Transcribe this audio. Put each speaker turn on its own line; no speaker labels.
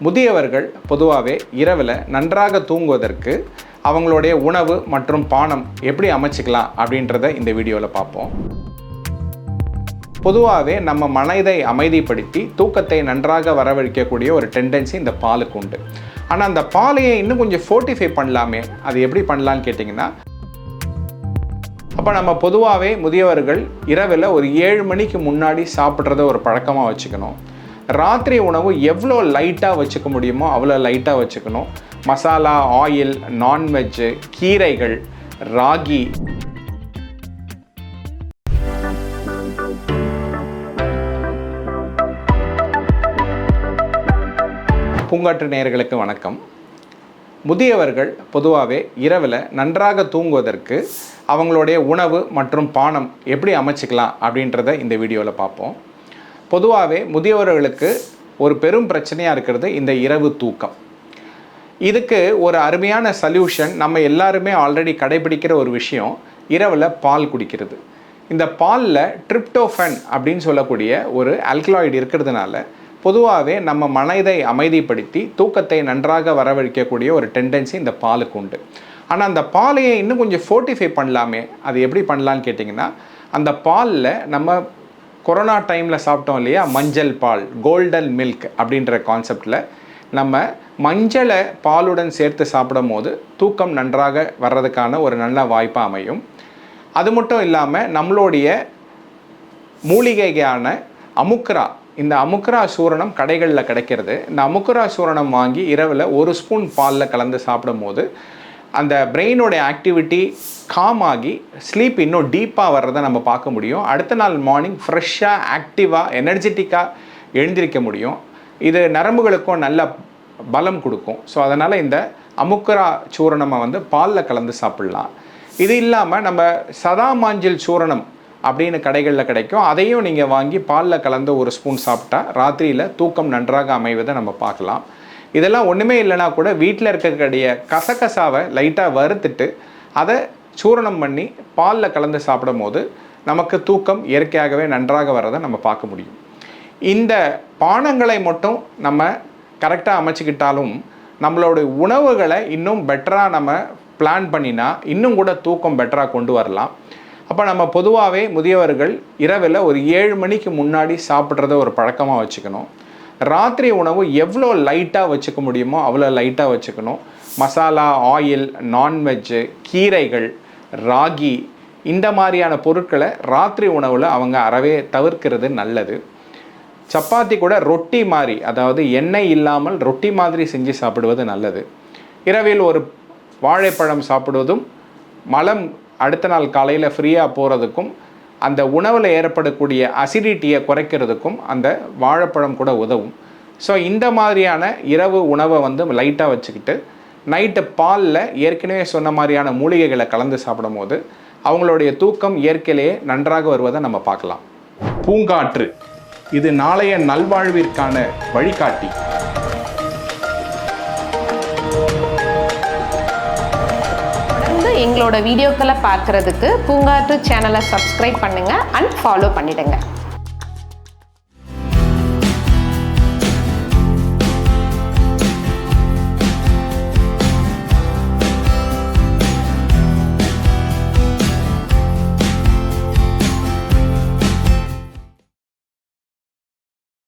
முதியவர்கள் பொதுவாகவே இரவில் நன்றாக தூங்குவதற்கு அவங்களுடைய உணவு மற்றும் பானம் எப்படி அமைச்சிக்கலாம் அப்படின்றத இந்த வீடியோவில் பார்ப்போம். பொதுவாகவே நம்ம மனதை அமைதிப்படுத்தி தூக்கத்தை நன்றாக வரவழைக்கக்கூடிய ஒரு டெண்டன்சி இந்த பாலுக்கு உண்டு. ஆனால் அந்த பாலையை இன்னும் கொஞ்சம் ஃபோர்ட்டிஃபை பண்ணலாமே, அது எப்படி பண்ணலான்னு கேட்டிங்கன்னா, அப்போ நம்ம பொதுவாகவே முதியவர்கள் இரவில் ஒரு 7 மணிக்கு முன்னாடி சாப்பிட்றத ஒரு பழக்கமாக வச்சுக்கணும். ராத்திரி உணவு எவ்வளோ லைட்டாக வச்சுக்க முடியுமோ அவ்வளோ லைட்டாக வச்சுக்கணும். மசாலா, ஆயில், நான்வெஜ்ஜு, கீரைகள், ராகி, பூங்காற்று நேயர்களுக்கு வணக்கம். முதியவர்கள் பொதுவாகவே இரவில் நன்றாக தூங்குவதற்கு அவங்களுடைய உணவு மற்றும் பானம் எப்படி அமைச்சிக்கலாம் அப்படின்றத இந்த வீடியோவில் பார்ப்போம். பொதுவாகவே முதியவர்களுக்கு ஒரு பெரும் பிரச்சனையாக இருக்கிறது இந்த இரவு தூக்கம். இதுக்கு ஒரு அருமையான சொல்யூஷன் நம்ம எல்லாருமே ஆல்ரெடி கடைபிடிக்கிற ஒரு விஷயம், இரவில் பால் குடிக்கிறது. இந்த பாலில் ட்ரிப்டோஃபன் அப்படின்னு சொல்லக்கூடிய ஒரு ஆல்கலாய்டு இருக்கிறதுனால பொதுவாகவே நம்ம மனதை அமைதிப்படுத்தி தூக்கத்தை நன்றாக வரவழைக்கக்கூடிய ஒரு டெண்டன்சி இந்த பாலுக்கு உண்டு. ஆனால் அந்த பாலையை இன்னும் கொஞ்சம் ஃபோர்ட்டிஃபை பண்ணலாமே, அது எப்படி பண்ணலான்னு கேட்டிங்கன்னா, அந்த பாலில் நம்ம கொரோனா டைமில் சாப்பிட்டோம் இல்லையா, மஞ்சள் பால், கோல்டன் மில்க் அப்படின்ற கான்செப்டில் நம்ம மஞ்சளை பாலுடன் சேர்த்து சாப்பிடும் போது தூக்கம் நன்றாக வர்றதுக்கான ஒரு நல்ல வாய்ப்பாக அமையும். அது மட்டும் இல்லாமல் நம்மளுடைய மூலிகையான அமுக்ரா, இந்த அமுக்ரா சூரணம் கடைகளில் கிடைக்கிறது. இந்த அமுக்ரா சூரணம் வாங்கி இரவில் 1 ஸ்பூன் பாலில் கலந்து சாப்பிடும் போது அந்த பிரெயினோடைய ஆக்டிவிட்டி காம் ஆகி ஸ்லீப் இன்னும் டீப்பாக வர்றதை நம்ம பார்க்க முடியும். அடுத்த நாள் மார்னிங் ஃப்ரெஷ்ஷாக, ஆக்டிவாக, எனர்ஜெட்டிக்காக எழுந்திருக்க முடியும். இது நரம்புகளுக்கும் நல்ல பலம் கொடுக்கும். ஸோ அதனால் இந்த அமுக்ரா சூரணமை பாலில் கலந்து சாப்பிட்லாம். இது இல்லாமல் நம்ம சதாமாஞ்சில் சூரணம் அப்படின்னு கடைகளில் கிடைக்கும். அதையும் நீங்கள் வாங்கி பாலில் கலந்து 1 ஸ்பூன் சாப்பிட்டா ராத்திரியில் தூக்கம் நன்றாக அமைவதை நம்ம பார்க்கலாம். இதெல்லாம் ஒன்றுமே இல்லைனா கூட வீட்டில் இருக்கக்கூடிய கசகசாவை லைட்டாக வறுத்துட்டு அதை சூரணம் பண்ணி பாலில் கலந்து சாப்பிடும் போது நமக்கு தூக்கம் இயற்கையாகவே நன்றாக வர்றதை நம்ம பார்க்க முடியும். இந்த பானங்களை மட்டும் நம்ம கரெக்டாக அமைச்சிக்கிட்டாலும் நம்மளோட உணவுகளை இன்னும் பெட்டராக நம்ம பிளான் பண்ணினா இன்னும் கூட தூக்கம் பெட்டராக கொண்டு வரலாம். அப்போ நம்ம பொதுவாகவே முதியவர்கள் இரவில் ஒரு 7 மணிக்கு முன்னாடி சாப்பிட்றத ஒரு பழக்கமாக வச்சுக்கணும். ராத்திரி உணவு எவ்வளோ லைட்டாக வச்சுக்க முடியுமோ அவ்வளோ லைட்டாக வச்சுக்கணும். மசாலா, ஆயில், நான்வெஜ்ஜு, கீரைகள், ராகி, இந்த மாதிரியான பொருட்களை ராத்திரி உணவில் அவங்க அறவே தவிர்க்கிறது நல்லது. சப்பாத்தி கூட ரொட்டி மாதிரி, அதாவது எண்ணெய் இல்லாமல் ரொட்டி மாதிரி செஞ்சு சாப்பிடுவது நல்லது. இரவில் ஒரு வாழைப்பழம் சாப்பிடுவதும் மலம் அடுத்த நாள் காலையில் ஃப்ரீயாக போகிறதுக்கும் அந்த உணவில் ஏற்படக்கூடிய அசிடிட்டியை குறைக்கிறதுக்கும் அந்த வாழைப்பழம் கூட உதவும். ஸோ இந்த மாதிரியான இரவு உணவை லைட்டாக வச்சுக்கிட்டு நைட்டு பாலில் ஏற்கனவே சொன்ன மாதிரியான மூலிகைகளை கலந்து சாப்பிடும் போது அவங்களுடைய தூக்கம் இயற்கையிலேயே நன்றாக வருவதை நம்ம பார்க்கலாம். பூங்காற்று, இது நாளைய நல்வாழ்விற்கான வழிகாட்டி.
எங்களோட வீடியோக்களை பார்க்குறதுக்கு பூங்காற்று சேனலை சப்ஸ்கிரைப் பண்ணுங்கள் அண்ட் ஃபாலோ பண்ணிடுங்க.